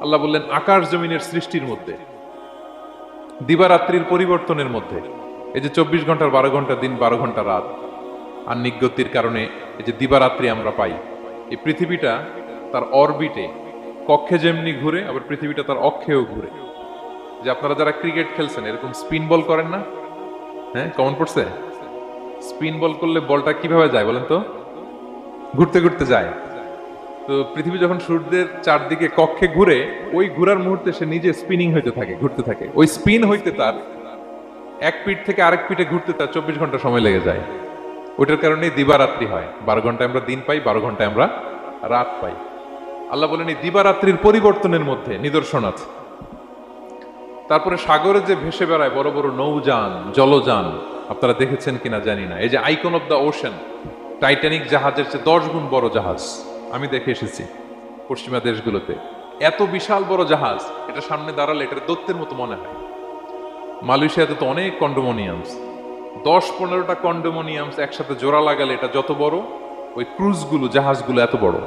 আল্লাহ বললেন আকাশ জমিনের সৃষ্টির মধ্যে, দিবারাত্রির পরিবর্তনের মধ্যে, এই যে 24 ঘন্টার 12 ঘন্টা দিন, 12 ঘন্টা রাত, আর নিগতির কারণে এই যে দিবারাত্রি আমরা পাই, এই পৃথিবীটা তার অরবিটে কক্ষে যেমনি ঘুরে, আবার পৃথিবীটা তার অক্ষেও ঘুরে। যে আপনারা যারা ক্রিকেট খেলছেন এরকম স্পিন বল করেন না? হ্যাঁ, কমন পড়ছে? স্পিন বল করলে বলটা কিভাবে যায় বলেন তো? ঘুরতে ঘুরতে যায়। তো পৃথিবী যখন সূর্যের চারদিকে কক্ষে ঘুরে, ওই ঘোরার মুহূর্তে সে নিজে স্পিনিং হইতে থাকে, ঘুরতে থাকে। ওই স্পিন হইতে তার এক পিঠ থেকে আরেক পিঠে ঘুরতে তার 24 ঘন্টা সময় লেগে যায়। ওইটার কারণে দিবারাত্রি হয়। 12 ঘন্টায় আমরা দিন পাই, 12 ঘন্টায় আমরা রাত পাই। আল্লাহ বলেন এই দিবারাত্রির পরিবর্তনের মধ্যে নিদর্শন আছে। তারপরে সাগরে যে ভেসে বেড়ায় বড় বড় নৌযান, জলযান, আপনারা দেখেছেন কিনা জানি না, এই যে icon of the ocean, Titanic জাহাজের চেয়ে 10 গুণ বড় জাহাজ, আমি দেখে এসেছি পশ্চিমা দেশগুলোতে। এত বিশাল বড় জাহাজ, এটা সামনে দাঁড়ালে এটার দৈত্যের মতো মনে হয়। মালয়েশিয়াতে তো অনেক কন্ডোমোনিয়ামস, 10-15টা কন্ডোমোনিয়ামস একসাথে জোড়া লাগালে এটা যত বড়, ওই ক্রুজগুলো, জাহাজগুলো এত বড়।